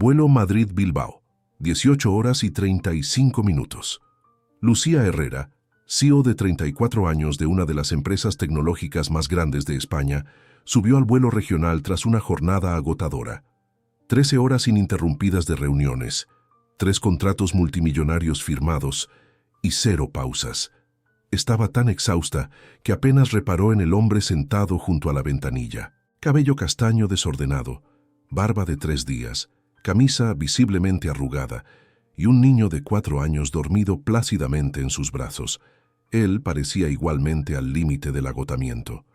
Vuelo Madrid-Bilbao, 18 horas y 35 minutos. Lucía Herrera, CEO de 34 años de una de las empresas tecnológicas más grandes de España, subió al vuelo regional tras una jornada agotadora. 13 horas ininterrumpidas de reuniones, 3 contratos multimillonarios firmados y 0 pausas. Estaba tan exhausta que apenas reparó en el hombre sentado junto a la ventanilla. Cabello castaño desordenado, barba de 3 días, camisa visiblemente arrugada y un niño de 4 años dormido plácidamente en sus brazos. Él parecía igualmente al límite del agotamiento.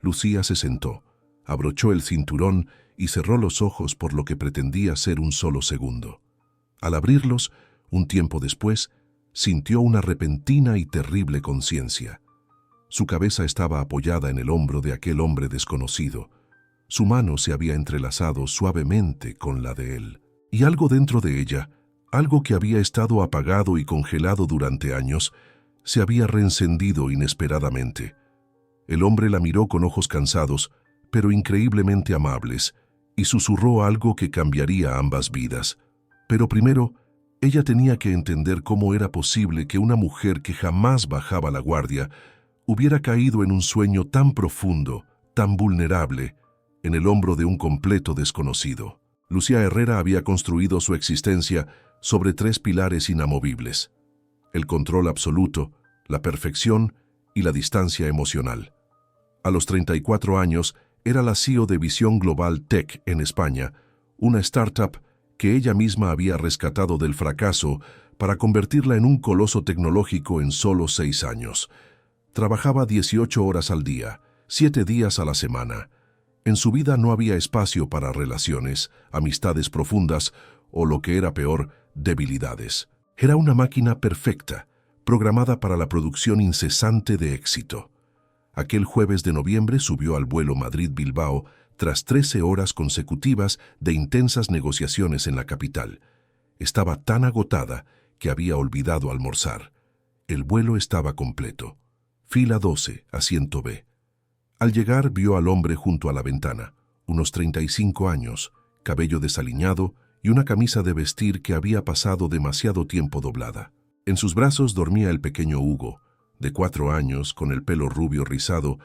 Lucía se sentó, abrochó el cinturón y cerró los ojos por lo que pretendía ser un solo segundo. Al abrirlos, un tiempo después, sintió una repentina y terrible conciencia. Su cabeza estaba apoyada en el hombro de aquel hombre desconocido. Su mano se había entrelazado suavemente con la de él. Y algo dentro de ella, algo que había estado apagado y congelado durante años, se había reencendido inesperadamente. El hombre la miró con ojos cansados, pero increíblemente amables, y susurró algo que cambiaría ambas vidas. Pero primero, ella tenía que entender cómo era posible que una mujer que jamás bajaba la guardia hubiera caído en un sueño tan profundo, tan vulnerable, en el hombro de un completo desconocido. Lucía Herrera había construido su existencia sobre 3 pilares inamovibles: el control absoluto, la perfección y la distancia emocional. A los 34 años, era la CEO de Visión Global Tech en España, una startup que ella misma había rescatado del fracaso para convertirla en un coloso tecnológico en solo 6 años. Trabajaba 18 horas al día, 7 días a la semana. En su vida no había espacio para relaciones, amistades profundas o, lo que era peor, debilidades. Era una máquina perfecta, programada para la producción incesante de éxito. Aquel jueves de noviembre subió al vuelo Madrid-Bilbao tras 13 horas consecutivas de intensas negociaciones en la capital. Estaba tan agotada que había olvidado almorzar. El vuelo estaba completo. Fila 12, asiento B. Al llegar vio al hombre junto a la ventana, unos 35 años, cabello desaliñado y una camisa de vestir que había pasado demasiado tiempo doblada. En sus brazos dormía el pequeño Hugo, de 4 años, con el pelo rubio rizado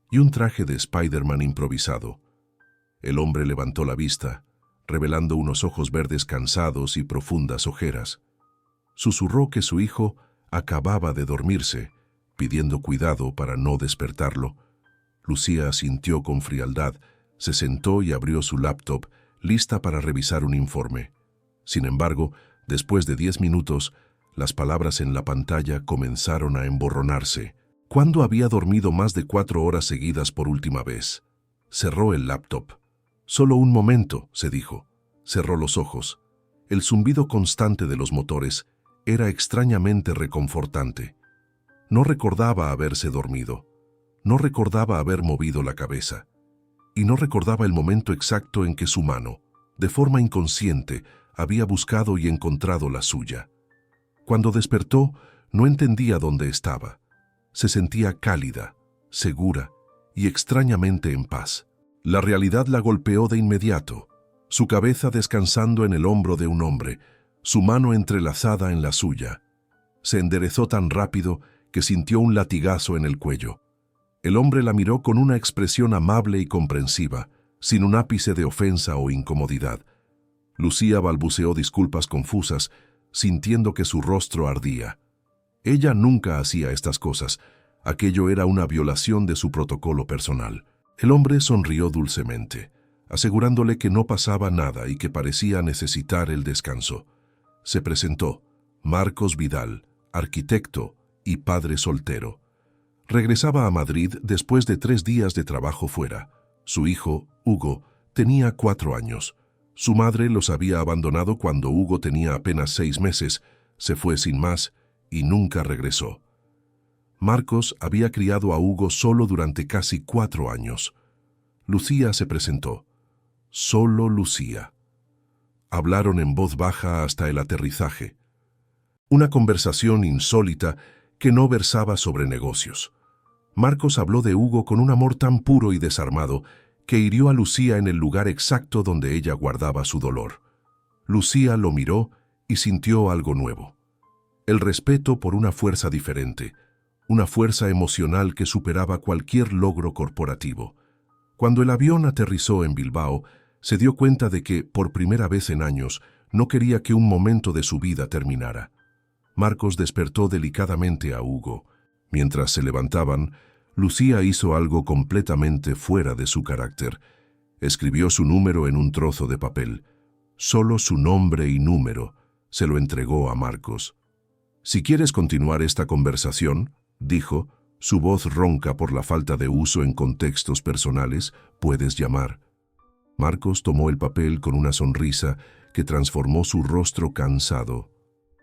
y un traje de Spider-Man improvisado. El hombre levantó la vista, revelando unos ojos verdes cansados y profundas ojeras. Susurró que su hijo acababa de dormirse, pidiendo cuidado para no despertarlo. Lucía asintió con frialdad, se sentó y abrió su laptop, lista para revisar un informe. Sin embargo, después de 10 minutos, las palabras en la pantalla comenzaron a emborronarse. ¿Cuándo había dormido más de 4 horas seguidas por última vez? Cerró el laptop. Solo un momento, se dijo. Cerró los ojos. El zumbido constante de los motores era extrañamente reconfortante. No recordaba haberse dormido. No recordaba haber movido la cabeza. Y no recordaba el momento exacto en que su mano, de forma inconsciente, había buscado y encontrado la suya. Cuando despertó, no entendía dónde estaba. Se sentía cálida, segura y extrañamente en paz. La realidad la golpeó de inmediato, su cabeza descansando en el hombro de un hombre, su mano entrelazada en la suya. Se enderezó tan rápido que sintió un latigazo en el cuello. El hombre la miró con una expresión amable y comprensiva, sin un ápice de ofensa o incomodidad. Lucía balbuceó disculpas confusas, sintiendo que su rostro ardía. Ella nunca hacía estas cosas. Aquello era una violación de su protocolo personal. El hombre sonrió dulcemente, asegurándole que no pasaba nada y que parecía necesitar el descanso. Se presentó: Marcos Vidal, arquitecto y padre soltero. Regresaba a Madrid después de 3 días de trabajo fuera. Su hijo, Hugo, tenía 4 años. Su madre los había abandonado cuando Hugo tenía apenas 6 meses, se fue sin más y nunca regresó. Marcos había criado a Hugo solo durante casi 4 años. Lucía se presentó. Solo Lucía. Hablaron en voz baja hasta el aterrizaje. Una conversación insólita que no versaba sobre negocios. Marcos habló de Hugo con un amor tan puro y desarmado que hirió a Lucía en el lugar exacto donde ella guardaba su dolor. Lucía lo miró y sintió algo nuevo. El respeto por una fuerza diferente, una fuerza emocional que superaba cualquier logro corporativo. Cuando el avión aterrizó en Bilbao, se dio cuenta de que, por primera vez en años, no quería que un momento de su vida terminara. Marcos despertó delicadamente a Hugo. Mientras se levantaban, Lucía hizo algo completamente fuera de su carácter. Escribió su número en un trozo de papel. Solo su nombre y número. Se lo entregó a Marcos. «Si quieres continuar esta conversación», dijo, su voz ronca por la falta de uso en contextos personales, «puedes llamar». Marcos tomó el papel con una sonrisa que transformó su rostro cansado.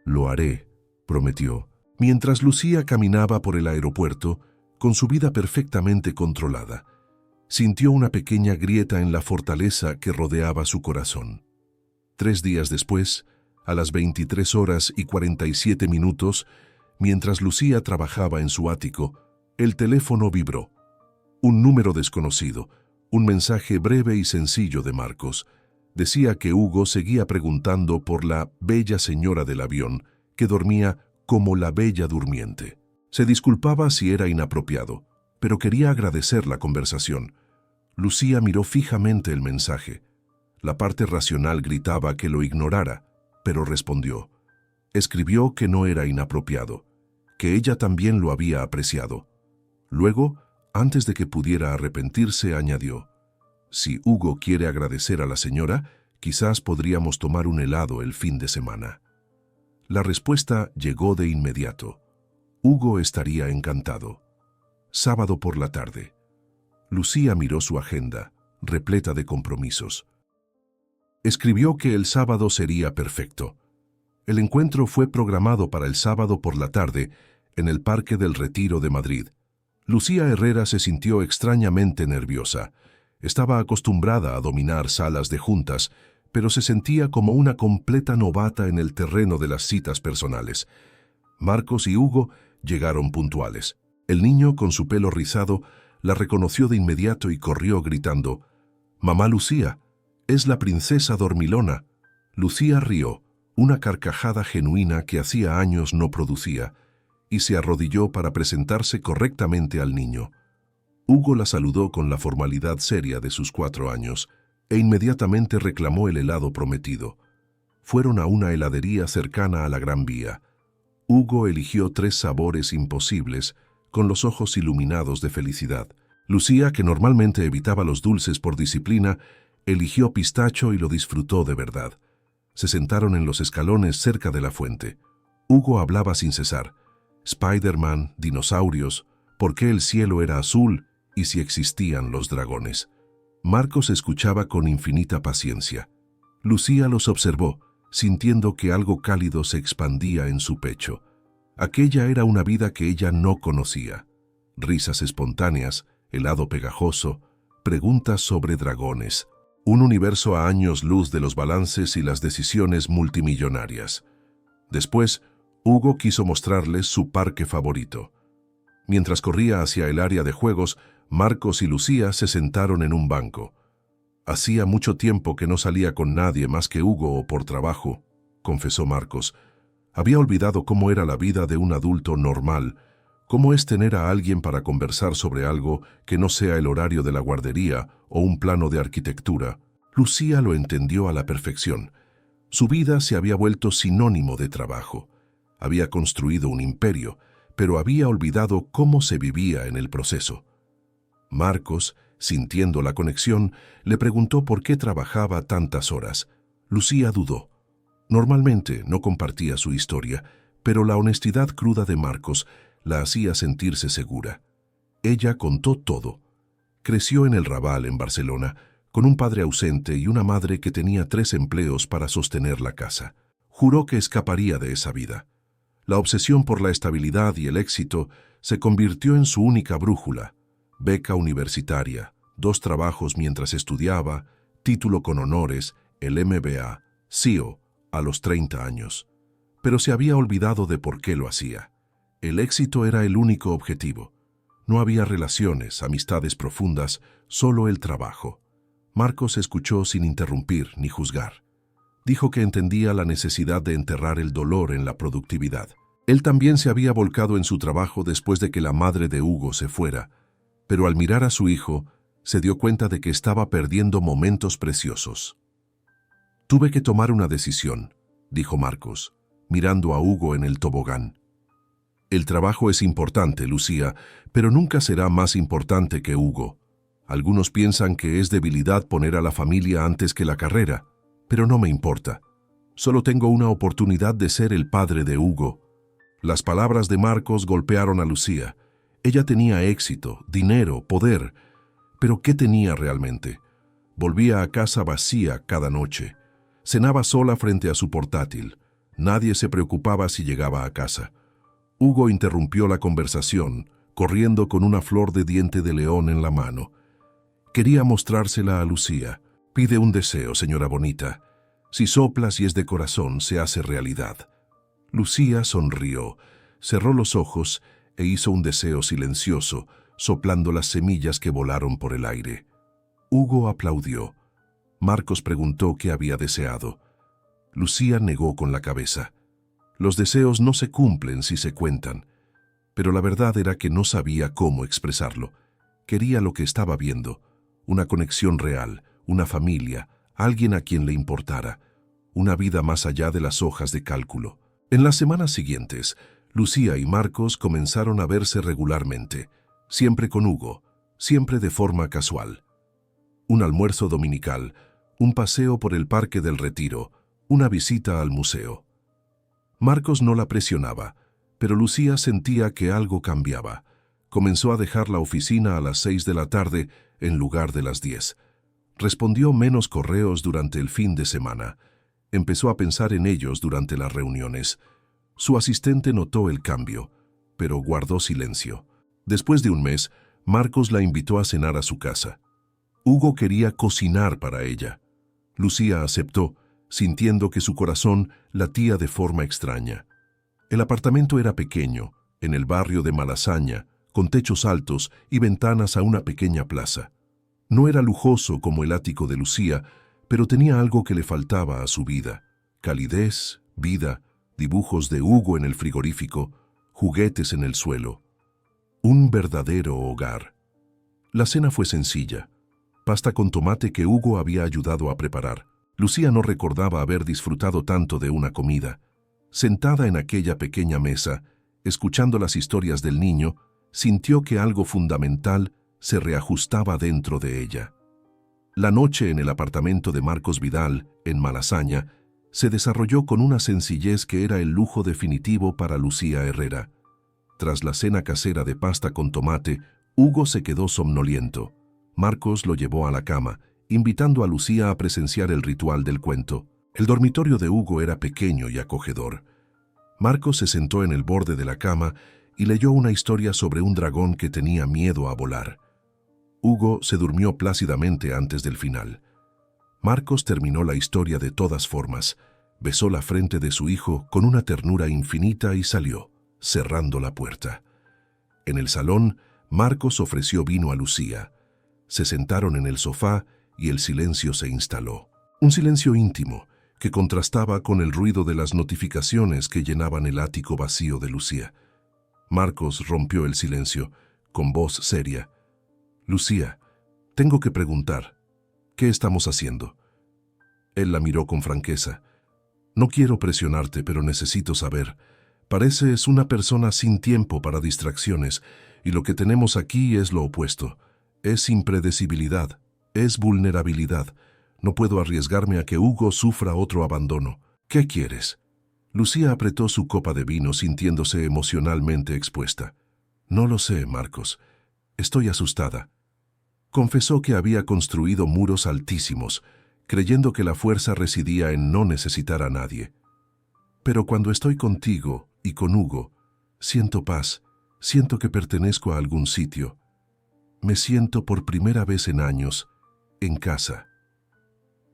«Lo haré», prometió. Mientras Lucía caminaba por el aeropuerto, con su vida perfectamente controlada, sintió una pequeña grieta en la fortaleza que rodeaba su corazón. 3 días después, a las 23:47, mientras Lucía trabajaba en su ático, el teléfono vibró. Un número desconocido, un mensaje breve y sencillo de Marcos. Decía que Hugo seguía preguntando por la bella señora del avión, que dormía como la bella durmiente. Se disculpaba si era inapropiado, pero quería agradecer la conversación. Lucía miró fijamente el mensaje. La parte racional gritaba que lo ignorara, pero respondió. Escribió que no era inapropiado, que ella también lo había apreciado. Luego, antes de que pudiera arrepentirse, añadió, «Si Hugo quiere agradecer a la señora, quizás podríamos tomar un helado el fin de semana». La respuesta llegó de inmediato. Hugo estaría encantado. Sábado por la tarde. Lucía miró su agenda, repleta de compromisos. Escribió que el sábado sería perfecto. El encuentro fue programado para el sábado por la tarde en el Parque del Retiro de Madrid. Lucía Herrera se sintió extrañamente nerviosa. Estaba acostumbrada a dominar salas de juntas, pero se sentía como una completa novata en el terreno de las citas personales. Marcos y Hugo llegaron puntuales. El niño, con su pelo rizado, la reconoció de inmediato y corrió gritando, «¡Mamá Lucía! ¡Es la princesa dormilona!». Lucía rió, una carcajada genuina que hacía años no producía, y se arrodilló para presentarse correctamente al niño. Hugo la saludó con la formalidad seria de sus 4 años, e inmediatamente reclamó el helado prometido. Fueron a una heladería cercana a la Gran Vía. Hugo eligió 3 sabores imposibles, con los ojos iluminados de felicidad. Lucía, que normalmente evitaba los dulces por disciplina, eligió pistacho y lo disfrutó de verdad. Se sentaron en los escalones cerca de la fuente. Hugo hablaba sin cesar. Spider-Man, dinosaurios, por qué el cielo era azul y si existían los dragones. Marcos escuchaba con infinita paciencia. Lucía los observó, sintiendo que algo cálido se expandía en su pecho. Aquella era una vida que ella no conocía. Risas espontáneas, helado pegajoso, preguntas sobre dragones. Un universo a años luz de los balances y las decisiones multimillonarias. Después, Hugo quiso mostrarles su parque favorito. Mientras corría hacia el área de juegos, Marcos y Lucía se sentaron en un banco. «Hacía mucho tiempo que no salía con nadie más que Hugo o por trabajo», confesó Marcos. Había olvidado cómo era la vida de un adulto normal, cómo es tener a alguien para conversar sobre algo que no sea el horario de la guardería o un plano de arquitectura. Lucía lo entendió a la perfección. Su vida se había vuelto sinónimo de trabajo. Había construido un imperio, pero había olvidado cómo se vivía en el proceso. Marcos, sintiendo la conexión, le preguntó por qué trabajaba tantas horas. Lucía dudó. Normalmente no compartía su historia, pero la honestidad cruda de Marcos la hacía sentirse segura. Ella contó todo. Creció en el Raval, en Barcelona, con un padre ausente y una madre que tenía 3 empleos para sostener la casa. Juró que escaparía de esa vida. La obsesión por la estabilidad y el éxito se convirtió en su única brújula. Beca universitaria, 2 trabajos mientras estudiaba, título con honores, el MBA, CEO, a los 30 años. Pero se había olvidado de por qué lo hacía. El éxito era el único objetivo. No había relaciones, amistades profundas, solo el trabajo. Marcos escuchó sin interrumpir ni juzgar. Dijo que entendía la necesidad de enterrar el dolor en la productividad. Él también se había volcado en su trabajo después de que la madre de Hugo se fuera, pero al mirar a su hijo, se dio cuenta de que estaba perdiendo momentos preciosos. «Tuve que tomar una decisión», dijo Marcos, mirando a Hugo en el tobogán. «El trabajo es importante, Lucía, pero nunca será más importante que Hugo. Algunos piensan que es debilidad poner a la familia antes que la carrera, pero no me importa. Solo tengo una oportunidad de ser el padre de Hugo». Las palabras de Marcos golpearon a Lucía. Ella tenía éxito, dinero, poder, pero ¿qué tenía realmente? Volvía a casa vacía cada noche. Cenaba sola frente a su portátil. Nadie se preocupaba si llegaba a casa. Hugo interrumpió la conversación, corriendo con una flor de diente de león en la mano. Quería mostrársela a Lucía. «Pide un deseo, señora bonita. Si soplas y es de corazón, se hace realidad». Lucía sonrió, cerró los ojos e hizo un deseo silencioso, soplando las semillas que volaron por el aire. Hugo aplaudió. Marcos preguntó qué había deseado. Lucía negó con la cabeza. Los deseos no se cumplen si se cuentan, pero la verdad era que no sabía cómo expresarlo. Quería lo que estaba viendo, una conexión real, una familia, alguien a quien le importara, una vida más allá de las hojas de cálculo. En las semanas siguientes, Lucía y Marcos comenzaron a verse regularmente, siempre con Hugo, siempre de forma casual. Un almuerzo dominical, un paseo por el Parque del Retiro, una visita al museo. Marcos no la presionaba, pero Lucía sentía que algo cambiaba. Comenzó a dejar la oficina a las 6 de la tarde en lugar de las 10. Respondió menos correos durante el fin de semana. Empezó a pensar en ellos durante las reuniones. Su asistente notó el cambio, pero guardó silencio. Después de un mes, Marcos la invitó a cenar a su casa. Hugo quería cocinar para ella. Lucía aceptó, sintiendo que su corazón latía de forma extraña. El apartamento era pequeño, en el barrio de Malasaña, con techos altos y ventanas a una pequeña plaza. No era lujoso como el ático de Lucía, pero tenía algo que le faltaba a su vida: calidez, vida, dibujos de Hugo en el frigorífico, juguetes en el suelo. Un verdadero hogar. La cena fue sencilla: pasta con tomate que Hugo había ayudado a preparar. Lucía no recordaba haber disfrutado tanto de una comida. Sentada en aquella pequeña mesa, escuchando las historias del niño, sintió que algo fundamental se reajustaba dentro de ella. La noche en el apartamento de Marcos Vidal, en Malasaña, se desarrolló con una sencillez que era el lujo definitivo para Lucía Herrera. Tras la cena casera de pasta con tomate, Hugo se quedó somnoliento. Marcos lo llevó a la cama, invitando a Lucía a presenciar el ritual del cuento. El dormitorio de Hugo era pequeño y acogedor. Marcos se sentó en el borde de la cama y leyó una historia sobre un dragón que tenía miedo a volar. Hugo se durmió plácidamente antes del final. Marcos terminó la historia de todas formas, besó la frente de su hijo con una ternura infinita y salió, cerrando la puerta. En el salón, Marcos ofreció vino a Lucía. Se sentaron en el sofá y el silencio se instaló. Un silencio íntimo que contrastaba con el ruido de las notificaciones que llenaban el ático vacío de Lucía. Marcos rompió el silencio, con voz seria. «Lucía, tengo que preguntar, ¿qué estamos haciendo?» Él la miró con franqueza. «No quiero presionarte, pero necesito saber. Pareces una persona sin tiempo para distracciones, y lo que tenemos aquí es lo opuesto. Es impredecibilidad, es vulnerabilidad. No puedo arriesgarme a que Hugo sufra otro abandono. ¿Qué quieres?» Lucía apretó su copa de vino sintiéndose emocionalmente expuesta. «No lo sé, Marcos. Estoy asustada». Confesó que había construido muros altísimos, creyendo que la fuerza residía en no necesitar a nadie. «Pero cuando estoy contigo y con Hugo, siento paz, siento que pertenezco a algún sitio. Me siento por primera vez en años, en casa».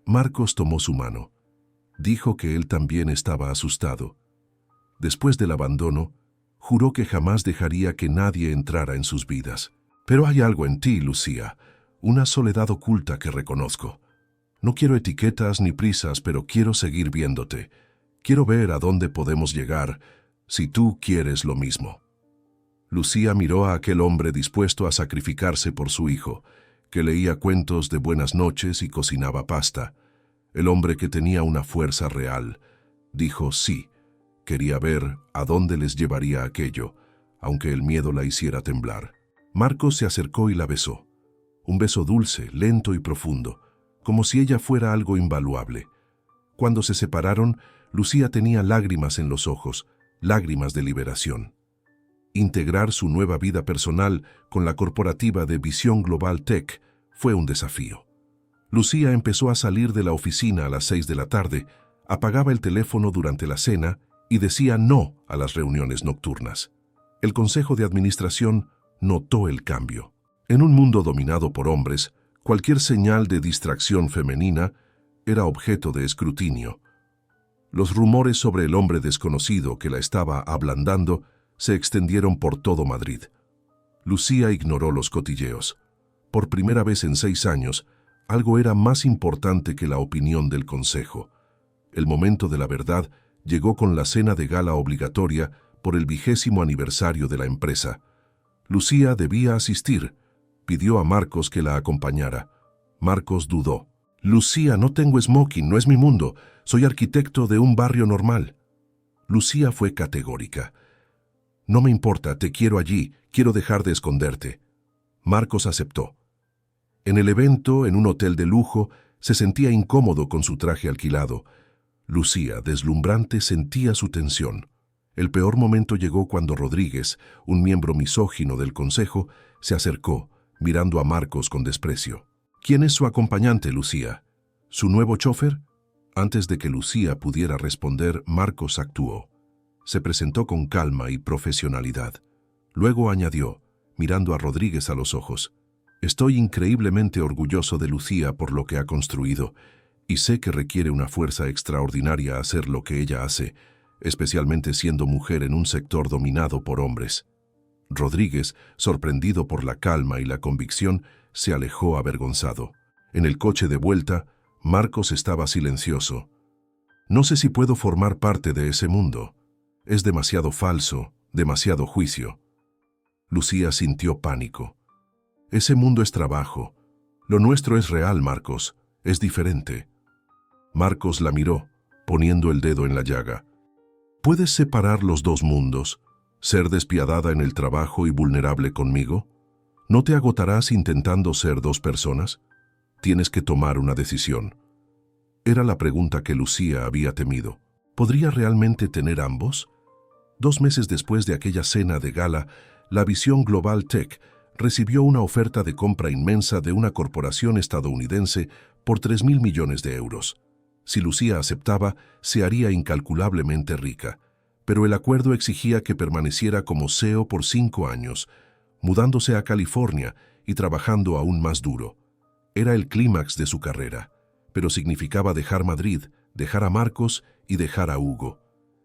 Marcos tomó su mano. Dijo que él también estaba asustado. Después del abandono, juró que jamás dejaría que nadie entrara en sus vidas. «Pero hay algo en ti, Lucía, una soledad oculta que reconozco. No quiero etiquetas ni prisas, pero quiero seguir viéndote. Quiero ver a dónde podemos llegar, si tú quieres lo mismo. Lucía miró a aquel hombre dispuesto a sacrificarse por su hijo, que leía cuentos de buenas noches y cocinaba pasta. El hombre que tenía una fuerza real. Dijo sí. Quería ver a dónde les llevaría aquello, aunque el miedo la hiciera temblar. Marcos se acercó y la besó. Un beso dulce, lento y profundo, como si ella fuera algo invaluable. Cuando se separaron, Lucía tenía lágrimas en los ojos, lágrimas de liberación. Integrar su nueva vida personal con la corporativa de Visión Global Tech fue un desafío. Lucía empezó a salir de la oficina a las 6 de la tarde, apagaba el teléfono durante la cena y decía no a las reuniones nocturnas. El consejo de administración notó el cambio. En un mundo dominado por hombres, cualquier señal de distracción femenina era objeto de escrutinio. Los rumores sobre el hombre desconocido que la estaba ablandando se extendieron por todo Madrid. Lucía ignoró los cotilleos. Por primera vez en 6 años, algo era más importante que la opinión del consejo. El momento de la verdad llegó con la cena de gala obligatoria por el 20º aniversario de la empresa. Lucía debía asistir. Pidió a Marcos que la acompañara. Marcos dudó. Lucía, no tengo smoking, no es mi mundo. Soy arquitecto de un barrio normal. Lucía fue categórica. No me importa, te quiero allí, quiero dejar de esconderte. Marcos aceptó. En el evento, en un hotel de lujo, se sentía incómodo con su traje alquilado. Lucía, deslumbrante, sentía su tensión. El peor momento llegó cuando Rodríguez, un miembro misógino del consejo, se acercó, mirando a Marcos con desprecio. ¿Quién es su acompañante, Lucía? ¿Su nuevo chofer? Antes de que Lucía pudiera responder, Marcos actuó. Se presentó con calma y profesionalidad. Luego añadió, mirando a Rodríguez a los ojos, «Estoy increíblemente orgulloso de Lucía por lo que ha construido, y sé que requiere una fuerza extraordinaria hacer lo que ella hace, especialmente siendo mujer en un sector dominado por hombres». Rodríguez, sorprendido por la calma y la convicción, se alejó avergonzado. En el coche de vuelta, Marcos estaba silencioso. «No sé si puedo formar parte de ese mundo. Es demasiado falso, demasiado juicio». Lucía sintió pánico. «Ese mundo es trabajo. Lo nuestro es real, Marcos. Es diferente». Marcos la miró, poniendo el dedo en la llaga. «¿Puedes separar los dos mundos? ¿Ser despiadada en el trabajo y vulnerable conmigo? ¿No te agotarás intentando ser dos personas? Tienes que tomar una decisión». Era la pregunta que Lucía había temido. ¿Podría realmente tener ambos? 2 meses después de aquella cena de gala, la Visión Global Tech recibió una oferta de compra inmensa de una corporación estadounidense por 3.000 millones de euros. Si Lucía aceptaba, se haría incalculablemente rica, pero el acuerdo exigía que permaneciera como CEO por 5 años, mudándose a California y trabajando aún más duro. Era el clímax de su carrera, pero significaba dejar Madrid, dejar a Marcos y dejar a Hugo.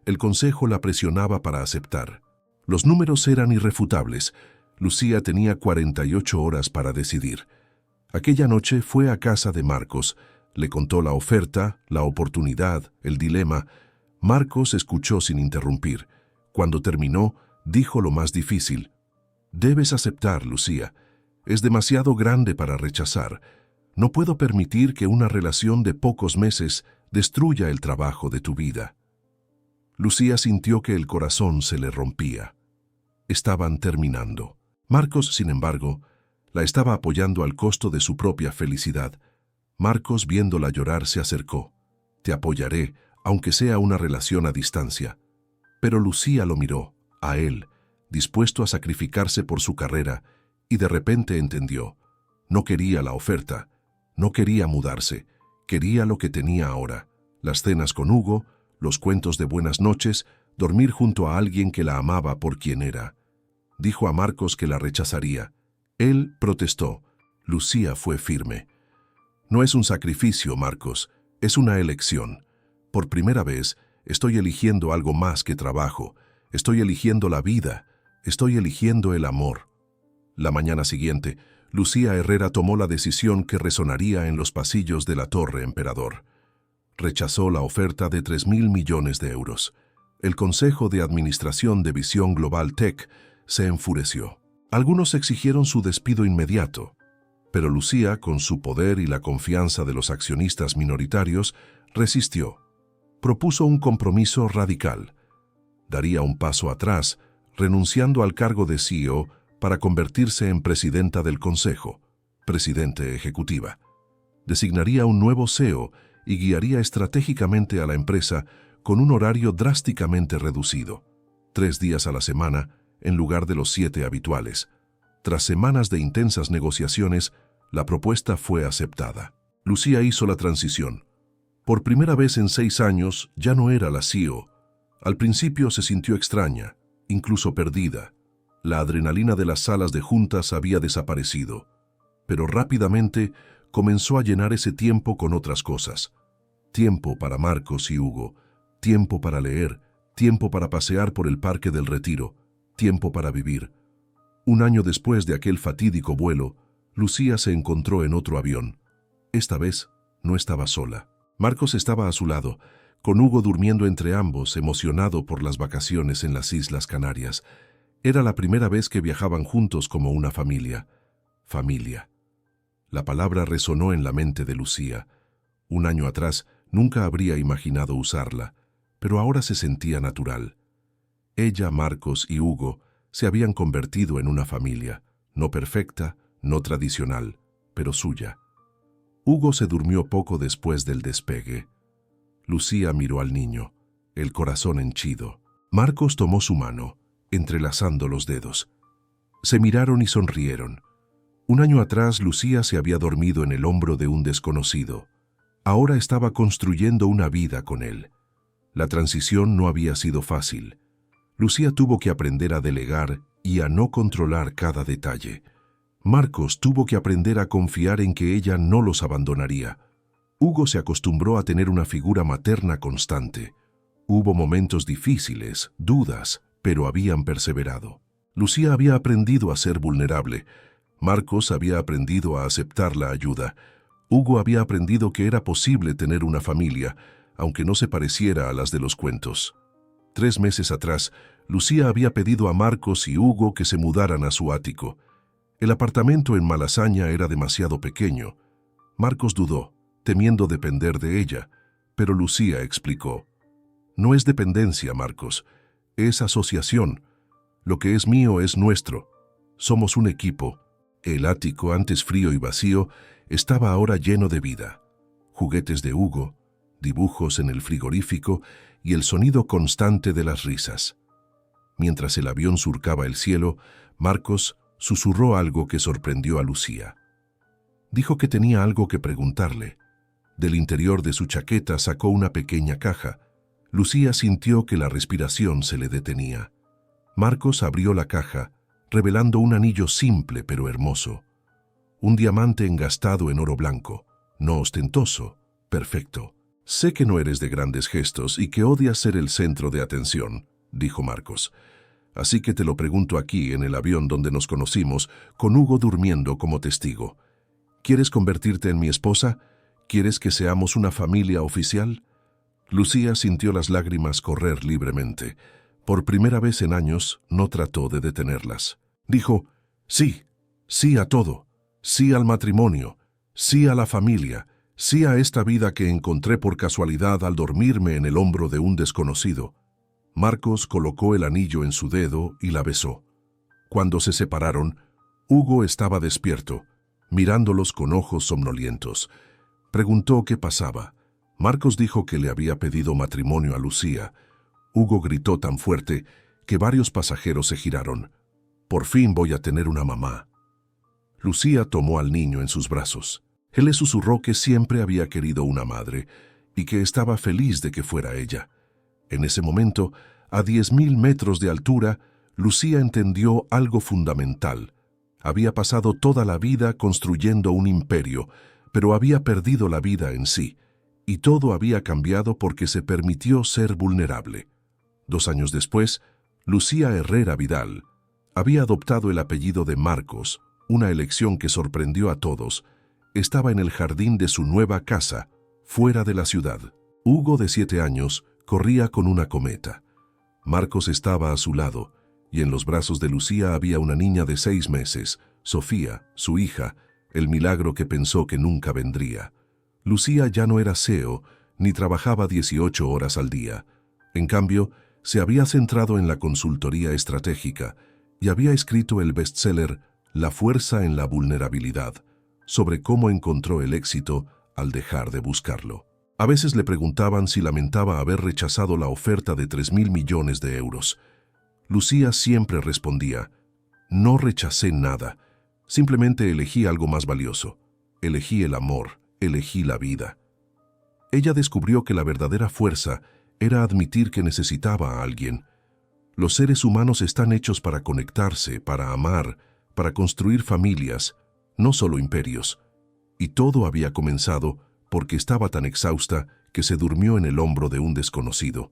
El consejo la presionaba para aceptar. Los números eran irrefutables. Lucía tenía 48 horas para decidir. Aquella noche fue a casa de Marcos, le contó la oferta, la oportunidad, el dilema. Marcos escuchó sin interrumpir. Cuando terminó, dijo lo más difícil. «Debes aceptar, Lucía. Es demasiado grande para rechazar. No puedo permitir que una relación de pocos meses destruya el trabajo de tu vida». Lucía sintió que el corazón se le rompía. Estaban terminando. Marcos, sin embargo, la estaba apoyando al costo de su propia felicidad. Marcos, viéndola llorar, se acercó. «Te apoyaré, aunque sea una relación a distancia». Pero Lucía lo miró, a él, dispuesto a sacrificarse por su carrera, y de repente entendió. No quería la oferta, no quería mudarse, quería lo que tenía ahora: las cenas con Hugo, los cuentos de buenas noches, dormir junto a alguien que la amaba por quien era. Dijo a Marcos que la rechazaría. Él protestó. Lucía fue firme. «No es un sacrificio, Marcos, es una elección. Por primera vez, estoy eligiendo algo más que trabajo. Estoy eligiendo la vida, estoy eligiendo el amor». La mañana siguiente, Lucía Herrera tomó la decisión que resonaría en los pasillos de la Torre Emperador. Rechazó la oferta de 3.000 millones de euros. El Consejo de Administración de Visión Global Tech se enfureció. Algunos exigieron su despido inmediato, pero Lucía, con su poder y la confianza de los accionistas minoritarios, resistió. Propuso un compromiso radical. Daría un paso atrás, renunciando al cargo de CEO para convertirse en presidenta del Consejo, presidente ejecutiva. Designaría un nuevo CEO y guiaría estratégicamente a la empresa con un horario drásticamente reducido, 3 días a la semana en lugar de los 7 habituales. Tras semanas de intensas negociaciones, la propuesta fue aceptada. Lucía hizo la transición. Por primera vez en 6 años ya no era la CEO. Al principio se sintió extraña, incluso perdida. La adrenalina de las salas de juntas había desaparecido, pero rápidamente comenzó a llenar ese tiempo con otras cosas. Tiempo para Marcos y Hugo, tiempo para leer, tiempo para pasear por el Parque del Retiro, tiempo para vivir. Un año después de aquel fatídico vuelo, Lucía se encontró en otro avión. Esta vez no estaba sola. Marcos estaba a su lado, con Hugo durmiendo entre ambos, emocionado por las vacaciones en las Islas Canarias. Era la primera vez que viajaban juntos como una familia. Familia. La palabra resonó en la mente de Lucía. Un año atrás nunca habría imaginado usarla, pero ahora se sentía natural. Ella, Marcos y Hugo se habían convertido en una familia, no perfecta, no tradicional, pero suya. Hugo se durmió poco después del despegue. Lucía miró al niño, el corazón henchido. Marcos tomó su mano, entrelazando los dedos. Se miraron y sonrieron. Un año atrás, Lucía se había dormido en el hombro de un desconocido. Ahora estaba construyendo una vida con él. La transición no había sido fácil. Lucía tuvo que aprender a delegar y a no controlar cada detalle. Marcos tuvo que aprender a confiar en que ella no los abandonaría. Hugo se acostumbró a tener una figura materna constante. Hubo momentos difíciles, dudas, pero habían perseverado. Lucía había aprendido a ser vulnerable. Marcos había aprendido a aceptar la ayuda. Hugo había aprendido que era posible tener una familia, aunque no se pareciera a las de los cuentos. 3 meses atrás, Lucía había pedido a Marcos y Hugo que se mudaran a su ático. El apartamento en Malasaña era demasiado pequeño. Marcos dudó, temiendo depender de ella, pero Lucía explicó: «No es dependencia, Marcos, es asociación. Lo que es mío es nuestro. Somos un equipo». El ático, antes frío y vacío, estaba ahora lleno de vida. Juguetes de Hugo, dibujos en el frigorífico y el sonido constante de las risas. Mientras el avión surcaba el cielo, Marcos susurró algo que sorprendió a Lucía. Dijo que tenía algo que preguntarle. Del interior de su chaqueta sacó una pequeña caja. Lucía sintió que la respiración se le detenía. Marcos abrió la caja, revelando un anillo simple pero hermoso. Un diamante engastado en oro blanco, no ostentoso, perfecto. «Sé que no eres de grandes gestos y que odias ser el centro de atención», dijo Marcos. «Así que te lo pregunto aquí, en el avión donde nos conocimos, con Hugo durmiendo como testigo. ¿Quieres convertirte en mi esposa? ¿Quieres que seamos una familia oficial?» Lucía sintió las lágrimas correr libremente. Por primera vez en años, no trató de detenerlas. Dijo: «Sí, sí a todo, sí al matrimonio, sí a la familia, sí a esta vida que encontré por casualidad al dormirme en el hombro de un desconocido». Marcos colocó el anillo en su dedo y la besó. Cuando se separaron, Hugo estaba despierto, mirándolos con ojos somnolientos. Preguntó qué pasaba. Marcos dijo que le había pedido matrimonio a Lucía. Hugo gritó tan fuerte que varios pasajeros se giraron. «Por fin voy a tener una mamá». Lucía tomó al niño en sus brazos. Él le susurró que siempre había querido una madre y que estaba feliz de que fuera ella. En ese momento, a 10.000 metros de altura, Lucía entendió algo fundamental. Había pasado toda la vida construyendo un imperio, pero había perdido la vida en sí, y todo había cambiado porque se permitió ser vulnerable. 2 años después, Lucía Herrera Vidal había adoptado el apellido de Marcos, una elección que sorprendió a todos, estaba en el jardín de su nueva casa, fuera de la ciudad. Hugo, de 7 años, corría con una cometa. Marcos estaba a su lado, y en los brazos de Lucía había una niña de 6 meses, Sofía, su hija, el milagro que pensó que nunca vendría. Lucía ya no era CEO, ni trabajaba 18 horas al día. En cambio, se había centrado en la consultoría estratégica y había escrito el bestseller La fuerza en la vulnerabilidad, sobre cómo encontró el éxito al dejar de buscarlo. A veces le preguntaban si lamentaba haber rechazado la oferta de 3.000 millones de euros. Lucía siempre respondía: no rechacé nada, simplemente elegí algo más valioso. Elegí el amor, elegí la vida. Ella descubrió que la verdadera fuerza era admitir que necesitaba a alguien. Los seres humanos están hechos para conectarse, para amar, para construir familias, no solo imperios. Y todo había comenzado porque estaba tan exhausta que se durmió en el hombro de un desconocido.